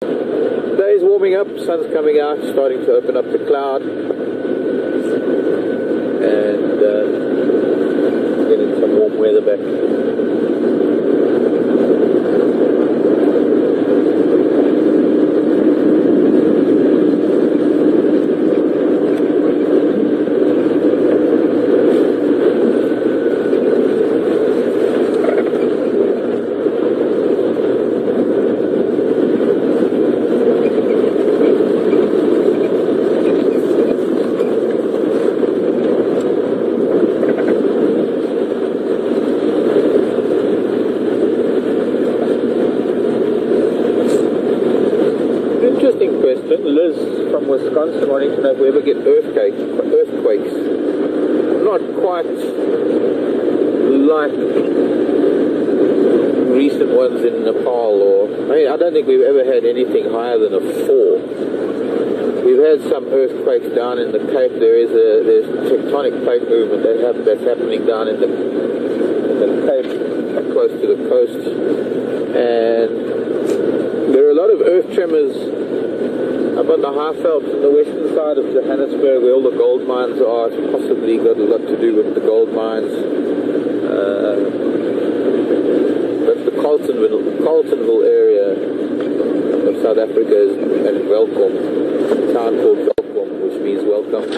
Day is warming up, sun's coming out, starting to open up the cloud, and getting some warm weather back. Interesting question. Liz from Wisconsin wanting to know if we ever get earthquakes. Not quite like recent ones in Nepal, I don't think we've ever had anything higher than a 4. We've had some earthquakes down in the Cape. There's tectonic plate movement that's happening down in the Cape, close to the coast, and there are a lot of earth tremors up on the Highveld, on the western side of Johannesburg, where all the gold mines are. It's possibly got a lot to do with the gold mines. But the Carletonville area of South Africa is and Welkom, a town called Welkom, which means welcome.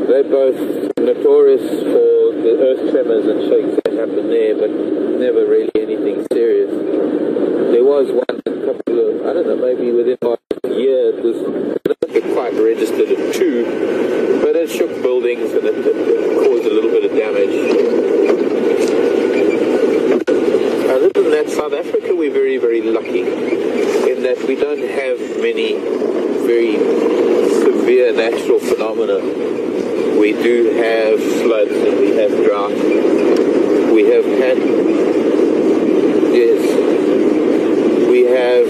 They're both notorious for the earth tremors and shakes that happen there, but never really anything serious. There was one a couple of, I don't know, maybe within a year, it was, I don't think it quite registered at 2, but it shook buildings and it caused a little bit of damage. Other than that, South Africa, we're very, very lucky in that we don't have many very severe natural phenomena. We do have floods and we have drought. We have had, yes, we have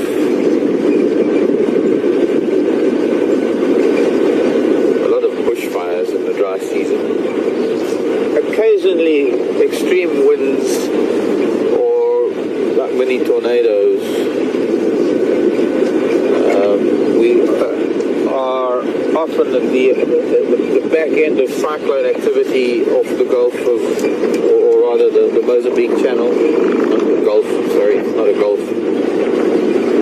a lot of bushfires in the dry season. Occasionally extreme winds or like mini tornadoes. We are often at the back end of cyclone activity off the Gulf of, or rather the Mozambique Channel. Not the Gulf, sorry, not a Gulf.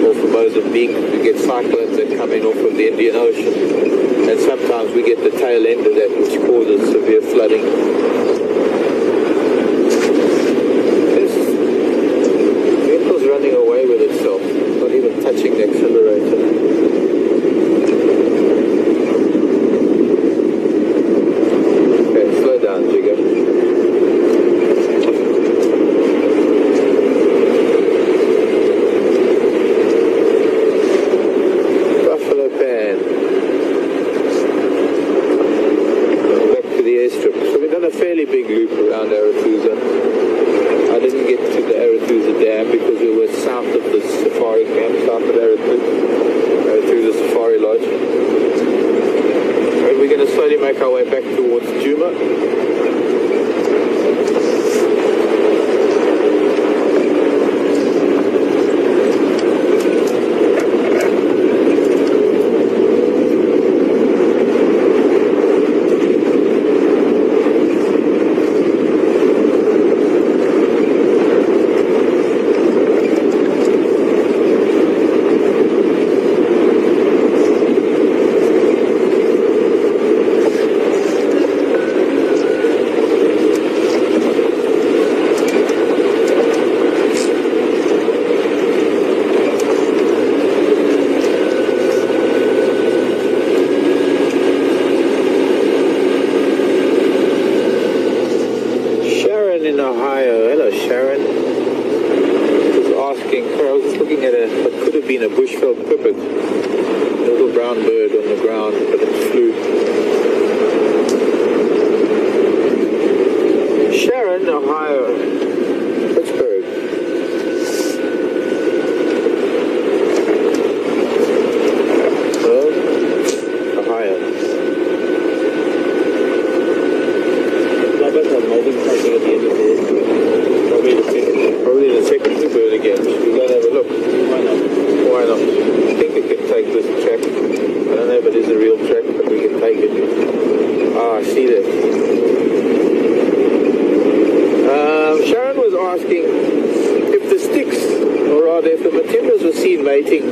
Off of Mozambique, we get cyclones that come in off of the Indian Ocean, and sometimes we get the tail end of that, which causes severe flooding. This vehicle's running away with itself, not even touching the accelerator. Okay, slow down, Jigger. Fairly big loop around Arathusa. I didn't get to the Arathusa Dam because we were south of the safari camp, south of Arathusa Safari Lodge. And we're going to slowly make our way back towards Djuma. In Ohio. Hello, Sharon. Just asking, I was just looking at what could have been a bushveld pipit, a little brown bird on the ground, but it flew. Sharon, Ohio. Pittsburgh. Ohio. Probably the second bird again. Should we go and have a look? Why not? think we can take this track. I don't know if it is a real track, but we can take it. Ah, I see that. Sharon was asking if the sticks, or rather if the Matimbas were seen mating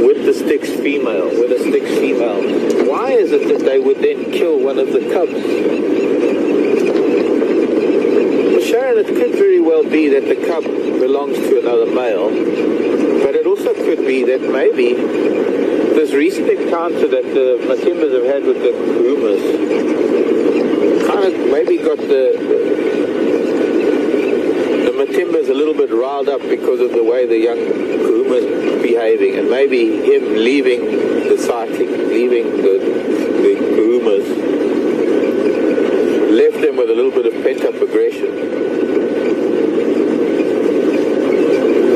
with the Styx female, why is it that they would then kill one of the cubs? Well, Sharon, it could very well be that the cub belongs to another male, but it also could be that maybe this recent encounter that the Matimbas have had with the Kurumas kind of maybe got the Matimbas a little bit riled up because of the way the young Kuruma's behaving, and maybe him leaving the sighting, leaving the Kurumas, left them with a little bit of pent-up aggression.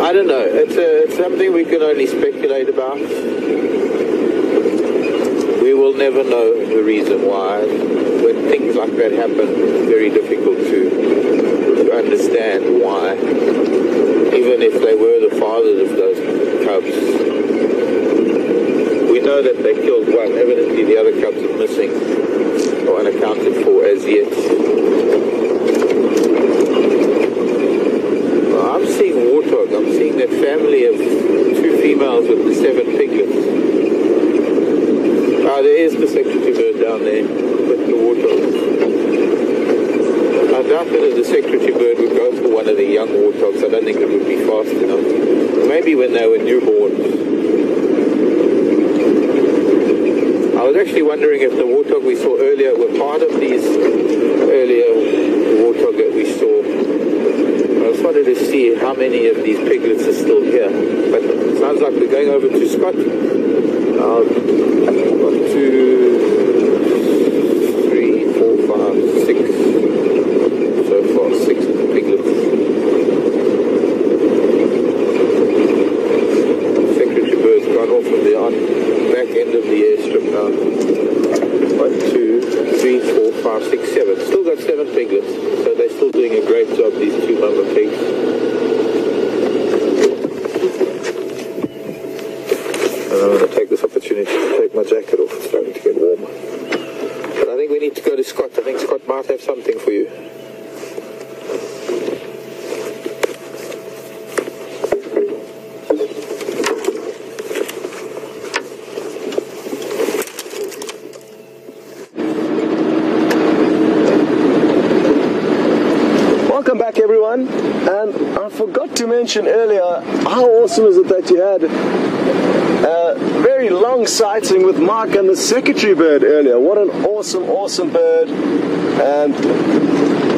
I don't know. It's something we can only speculate about. We will never know the reason why. When things like that happen, it's very difficult to understand why. Even if they were the fathers of those cubs. We know that they killed one. Evidently the other cubs are missing or unaccounted for as yet. I'm seeing warthog. I'm seeing that family of 2 females with the 7 piglets. Ah, there is the secretary bird down there with the warthog. I doubt that the secretary bird would go for one of the young warthogs. I don't think it would be fast enough. Maybe when they were newborn. I was actually wondering if the warthog we saw earlier were part of these earlier warthog that we saw. I just wanted to see how many of these piglets are still here. But it sounds like we're going over to Scott. 1, 2, 3, 4, 5, 6. So far, 6 piglets. Secretary bird's gone off on the back end of the airstrip now. 1, 2, 3, 4, 5, 6, 7. Still got 7 piglets, so they're still doing a great job, these 2 mama pigs. And I'm going to take this opportunity to take my jacket off. It's starting to get warm. But I think we need to go to Scott. I think Scott might have something for you. Welcome back, everyone. And I forgot to mention earlier, how awesome is it that you had a very long sighting with Mark and the secretary bird earlier. What an awesome bird. And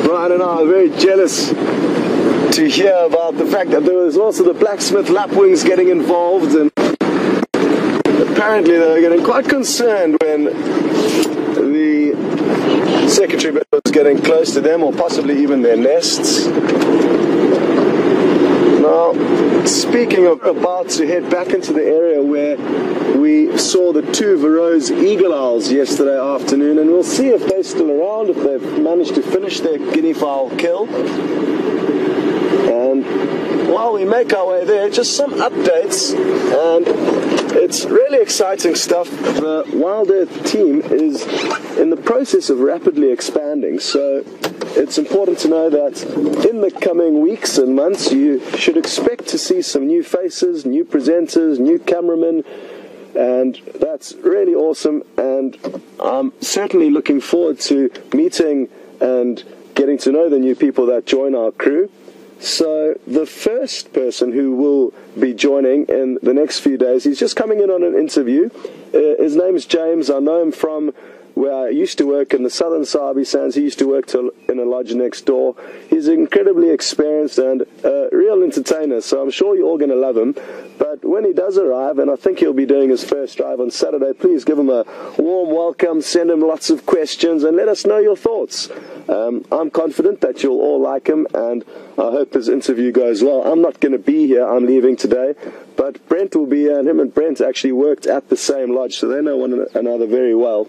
Brian and I are very jealous to hear about the fact that there was also the blacksmith lapwings getting involved, and apparently they were getting quite concerned when the secretary bird was getting close to them, or possibly even their nests. Now, speaking of about to head back into the area where we saw the 2 Varro's eagle owls yesterday afternoon, and we'll see if they're still around, if they've managed to finish their guinea fowl kill. And while we make our way there, just some updates, and it's really exciting stuff. The WildEarth team is in the process of rapidly expanding, so it's important to know that in the coming weeks and months you should expect to see some new faces, new presenters, new cameramen, and that's really awesome. And I'm certainly looking forward to meeting and getting to know the new people that join our crew. So the first person who will be joining in the next few days, he's just coming in on an interview. His name is James. I know him from where I used to work in the southern Sabi Sands. He used to work in a lodge next door. He's incredibly experienced and a real entertainer, so I'm sure you're all going to love him. But when he does arrive, and I think he'll be doing his first drive on Saturday, please give him a warm welcome, send him lots of questions, and let us know your thoughts. I'm confident that you'll all like him, and I hope his interview goes well. I'm not going to be here. I'm leaving today. But Brent will be here, and him and Brent actually worked at the same lodge, so they know one another very well.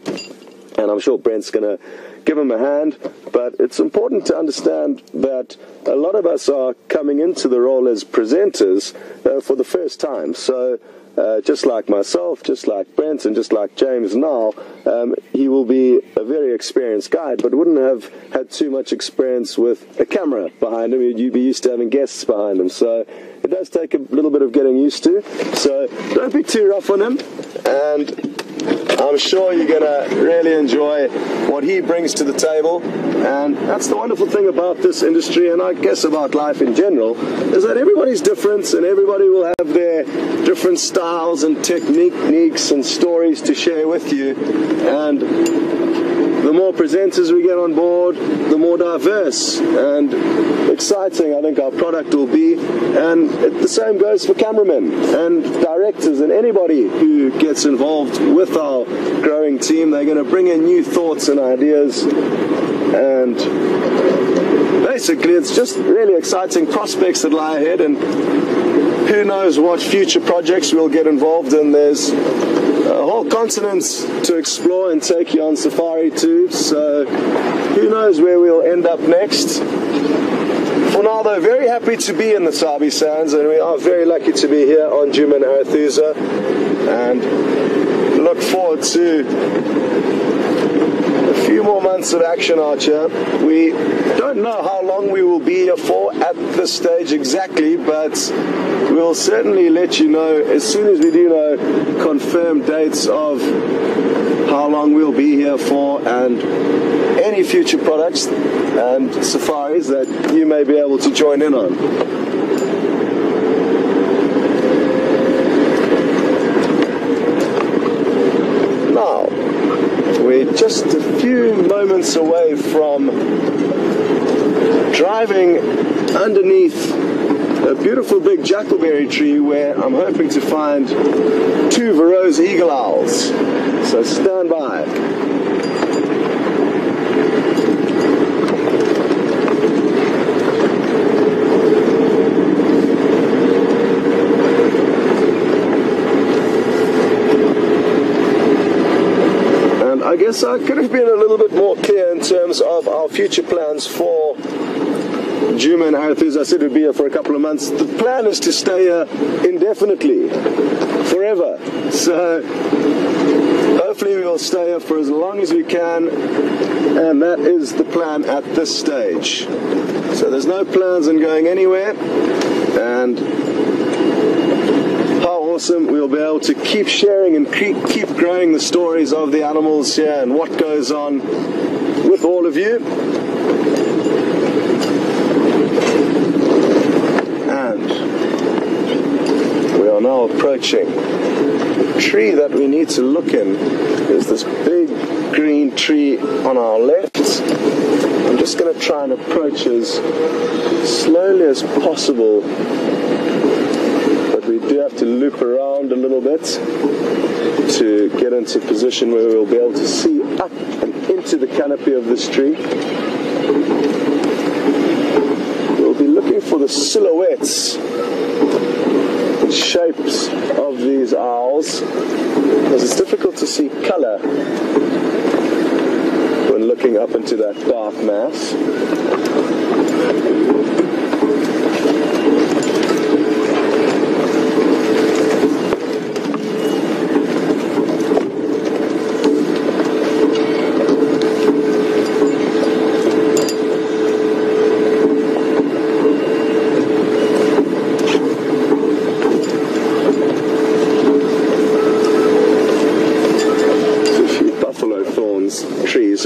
And I'm sure Brent's going to give him a hand. But it's important to understand that a lot of us are coming into the role as presenters for the first time. So just like myself, just like Brent, and just like James now, he will be a very experienced guide, but wouldn't have had too much experience with a camera behind him. You'd be used to having guests behind him, so it does take a little bit of getting used to. So don't be too rough on him, and I'm sure you're going to really enjoy what he brings to the table. And that's the wonderful thing about this industry, and I guess about life in general, is that everybody's different and everybody will have their different styles and techniques and stories to share with you. And the more presenters we get on board, the more diverse and exciting I think our product will be. And the same goes for cameramen and directors and anybody who gets involved with our growing team. They're going to bring in new thoughts and ideas, and basically it's just really exciting prospects that lie ahead, and who knows what future projects we'll get involved in. There's a whole continent to explore and take you on safari to, so who knows where we'll end up next. For now though, very happy to be in the Sabi Sands, and we are very lucky to be here on Djuma and Arathusa, and look forward to a few more months of action out here. We don't know how long we will be here for at this stage exactly, but we'll certainly let you know as soon as we do know confirmed dates of how long we'll be here for, and any future products and safaris that you may be able to join in on. Now, we're just a few moments away from driving underneath a beautiful big jackleberry tree where I'm hoping to find 2 Varro's eagle owls. So stand by. I guess I could have been a little bit more clear in terms of our future plans for Djuma and Arathusa. I said we'd be here for a couple of months. The plan is to stay here indefinitely, forever. So hopefully we will stay here for as long as we can, and that is the plan at this stage. So there's no plans on going anywhere, and awesome, we'll be able to keep sharing and keep growing the stories of the animals here and what goes on with all of you. And we are now approaching the tree that we need to look in. There's this big green tree on our left. I'm just going to try and approach as slowly as possible. We do have to loop around a little bit to get into a position where we'll be able to see up and into the canopy of this tree. We'll be looking for the silhouettes and shapes of these owls, because it's difficult to see color when looking up into that dark mass.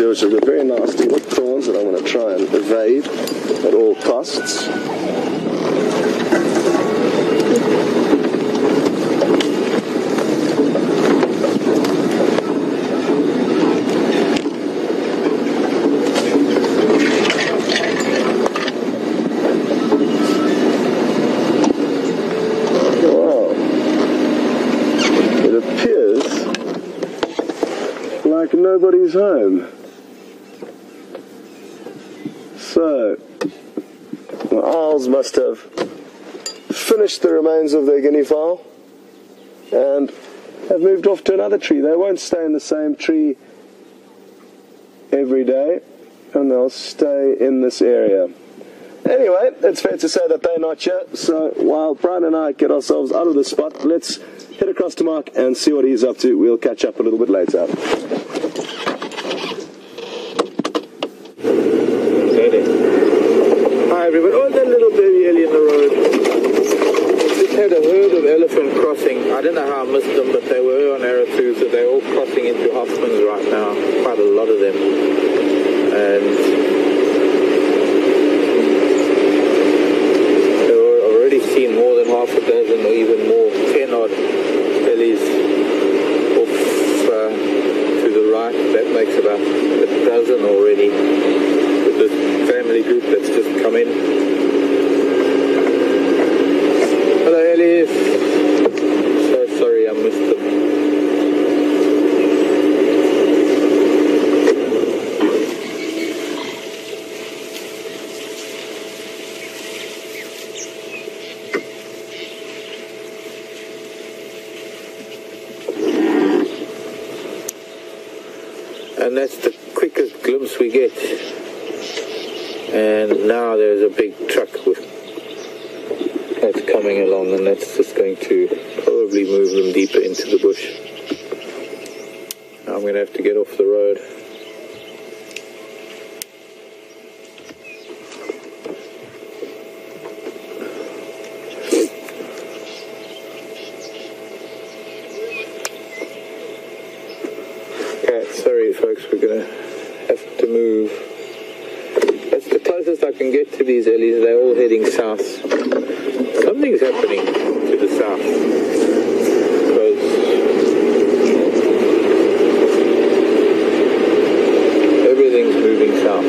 Which are very nasty with thorns that I'm going to try and evade at all costs. Wow. It appears like nobody's home. So, the owls must have finished the remains of their guinea fowl and have moved off to another tree. They won't stay in the same tree every day, and they'll stay in this area. Anyway, it's fair to say that they're not here, so while Brian and I get ourselves out of the spot, let's head across to Mark and see what he's up to. We'll catch up a little bit later. Hi everybody. Oh, that little baby early in the road. Just had a herd of elephant crossing. I don't know how I missed them, but they were on arrow 2, so they're all crossing into Hoffman's right now. Quite a lot of them. And I've already seen more than half a dozen or even more, 10 odd bellies off to the right. That makes about a dozen already with this family group that's just come in. Hello Ellie. So sorry I missed them. And that's the quickest glimpse we get. And now there's a big truck that's coming along, and that's just going to probably move them deeper into the bush. Now I'm going to have to get off the road. Sorry folks, we're going to have to move. That's the closest I can get to these ellies. They're all heading south. Something's happening to the south. Because everything's moving south. I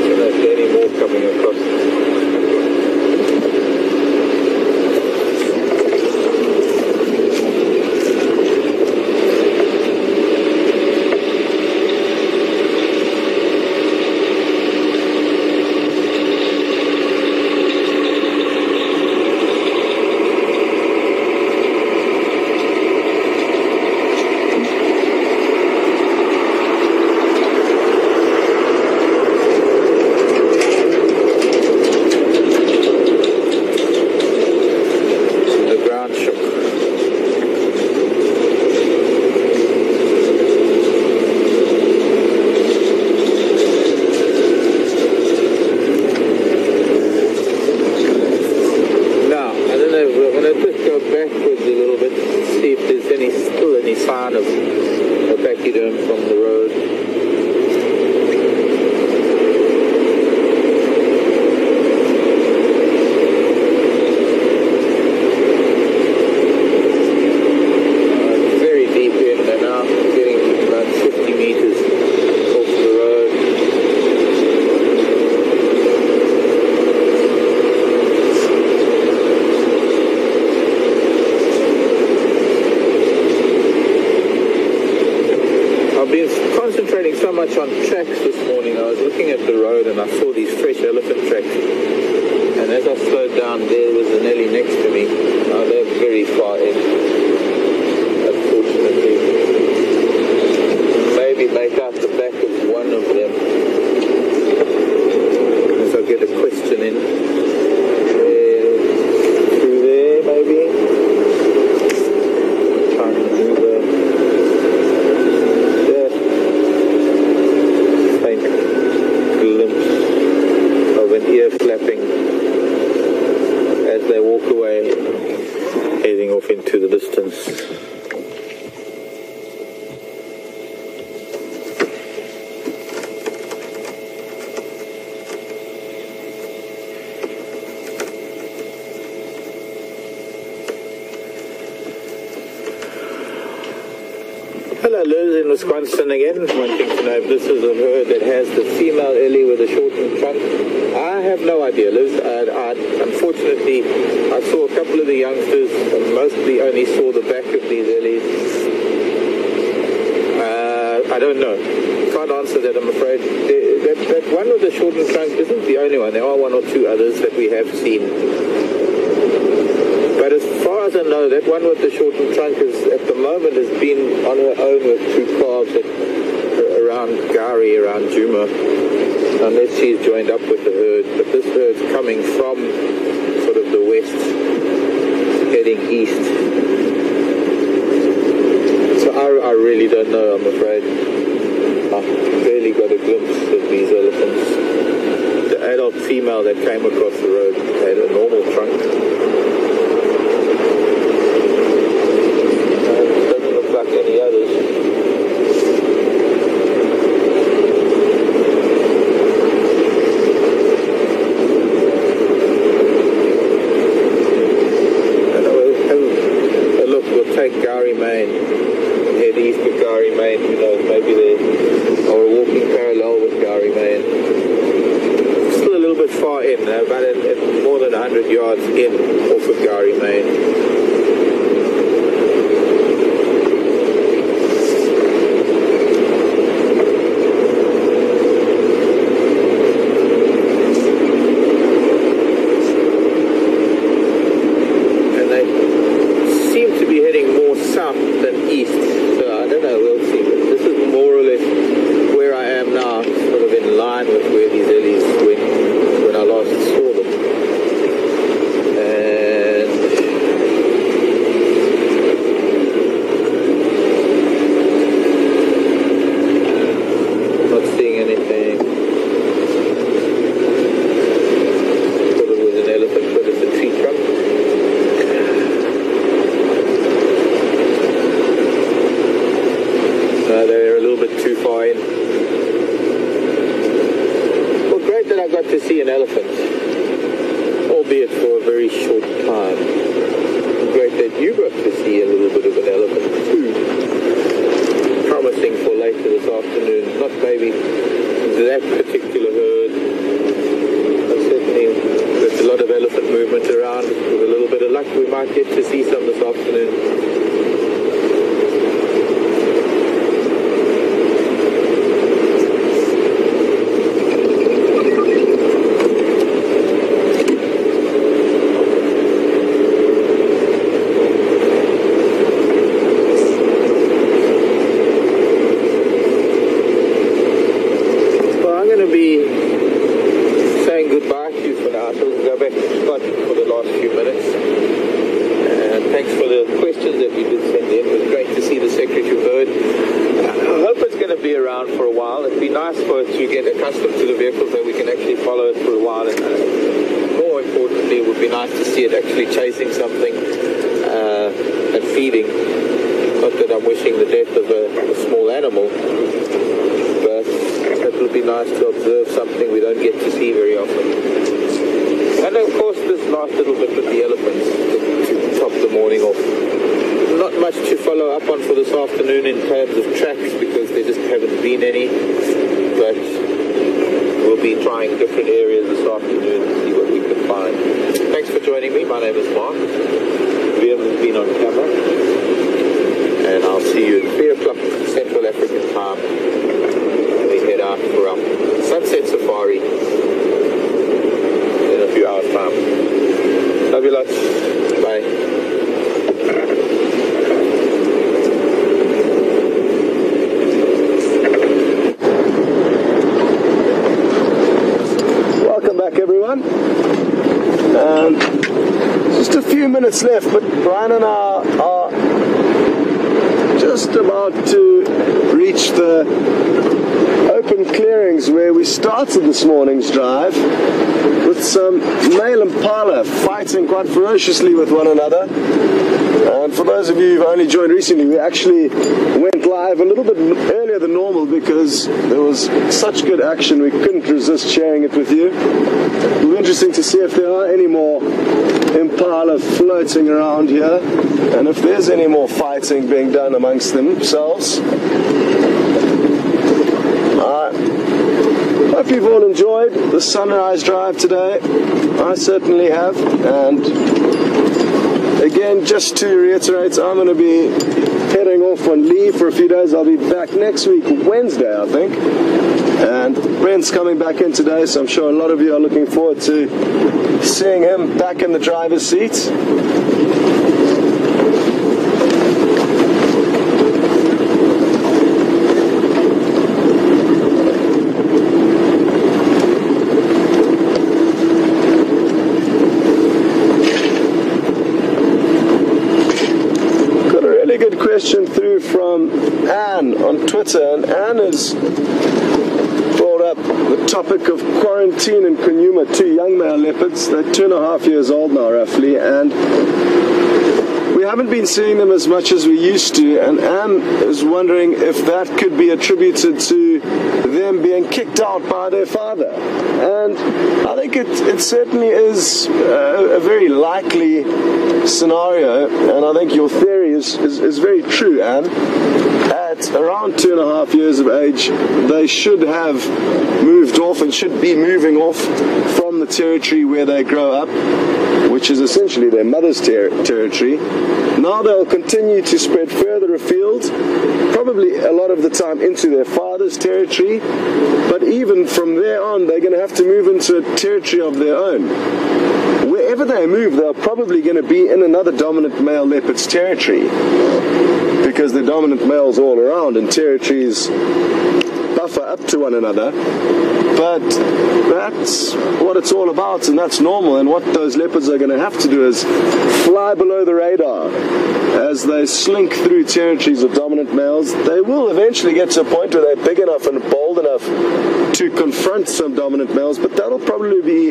don't know if there are any more coming across. Sign of a pachyderm from the road. Very deep in, and now getting about 50 meters off the road. I've been concentrating so much on tracks this morning. I was looking at the road and I saw these fresh elephant tracks. And as I slowed down, there was an ellie next to me. Now they're very far in, unfortunately. Maybe make out the back of one of them. As I get a question in. Through there, maybe. Trying to maneuver. Ear flapping as they walk away, heading off into the distance. Hello, Liz in Wisconsin again, wanting to know if this is a herd that has the female ellie with a shortened trunk. I have no idea, Liz. Unfortunately, I saw a couple of the youngsters, and mostly only saw the back of these ellies. I don't know. Can't answer that, I'm afraid. That one with the shortened trunk isn't the only one. There are one or two others that we have seen. But as far as I know, that one with the shortened trunk at the moment has been on her own with two calves around Gari, around Juma, unless she's joined up with the herd. But this herd's coming from sort of the west really don't know, I'm afraid. I barely got a glimpse of these elephants. The adult female that came across the road had a normal trunk. Doesn't look like any others. Take Gary Main and head east of Gary Main. Who knows, maybe they are walking parallel with Gary Main. Still a little bit far in, about more than 100 yards in off of Gary Main. They're a little bit too far in. Well, great that I got to see an elephant, albeit for a very short time. Great that you got to see a little bit of an elephant too. Promising for later this afternoon. Not maybe that particular herd, but certainly there's a lot of elephant movement around. With a little bit of luck, we might get to see some this afternoon. Chasing something and feeding. Not that I'm wishing the death of a small animal, but it would be nice to observe something we don't get to see very often. And of course this last little bit with the elephants to top the morning off. Not much to follow up on for this afternoon in terms of tracks because there just haven't been any, but we'll be trying different areas this afternoon to see what we can find. Thanks for joining me. My name is Mark. Liam has been on camera. And I'll see you at 3 o'clock Central African time. And we head out for our sunset safari in a few hours' time. Love you lots. Bye. Everyone, just a few minutes left, but Brian and I are just about to reach the open clearings where we started this morning's drive with some male impala fighting quite ferociously with one another. And for those of you who've only joined recently, we actually went live a little bit earlier than normal because there was such good action we couldn't resist sharing it with you. It'll be interesting to see if there are any more impala floating around here and if there's any more fighting being done amongst themselves. I hope you've all enjoyed the sunrise drive today. I certainly have. And again, just to reiterate, I'm going to be heading off on leave for a few days. I'll be back next week, Wednesday, I think. And Brent's coming back in today, so I'm sure a lot of you are looking forward to seeing him back in the driver's seat. question through from Anne on Twitter, and Anne has brought up the topic of quarantine in Kanyuma, 2 young male leopards. They're 2.5 years old now, roughly, and we haven't been seeing them as much as we used to, and Anne is wondering if that could be attributed to them being kicked out by their father. And I think it certainly is a very likely scenario, and I think your theory is very true, Anne. At around 2.5 years of age, they should have moved off and should be moving off from the territory where they grow up, which is essentially their mother's territory. Now they'll continue to spread further afield, probably a lot of the time into their father's territory, but even from there on, they're going to have to move into a territory of their own. Wherever they move, they're probably going to be in another dominant male leopard's territory, because the dominant males all around and territories buffer up to one another. But that's what it's all about, and that's normal. And what those leopards are going to have to do is fly below the radar as they slink through territories of dominant males. They will eventually get to a point where they're big enough and bold enough to confront some dominant males, but that'll probably be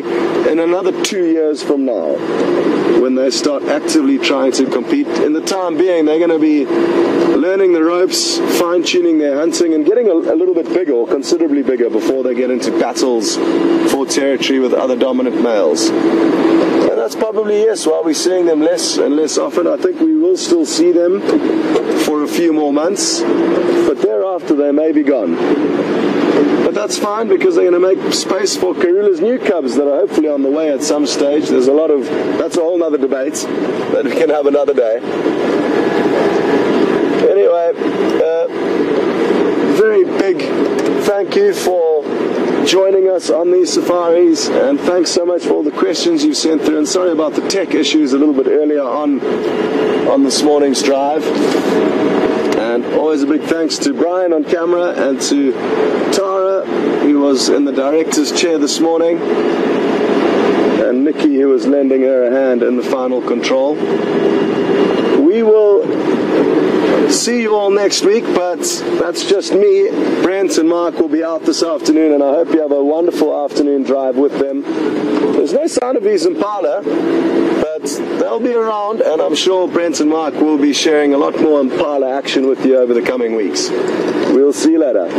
in another 2 years from now, when they start actively trying to compete. In the time being, they're going to be learning the ropes, fine-tuning their hunting, and getting a little bit bigger, or considerably bigger, before they get into battles for territory with other dominant males. And that's probably, yes, why we're seeing them less and less often. I think we will still see them for a few more months, but thereafter they may be gone. But that's fine, because they're going to make space for Karula's new cubs that are hopefully on the way at some stage. There's a lot of, that's a whole other debate that we can have another day. Anyway, very big thank you for joining us on these safaris, and thanks so much for all the questions you sent through, and sorry about the tech issues a little bit earlier on this morning's drive. And always a big thanks to Brian on camera, and to Tara, who was in the director's chair this morning, and Nikki, who was lending her a hand in the final control. We will see you all next week, but that's just me. Brent and Mark will be out this afternoon, and I hope you have a wonderful afternoon drive with them. There's no sign of these Impala, but they'll be around, and I'm sure Brent and Mark will be sharing a lot more Impala action with you over the coming weeks. We'll see you later.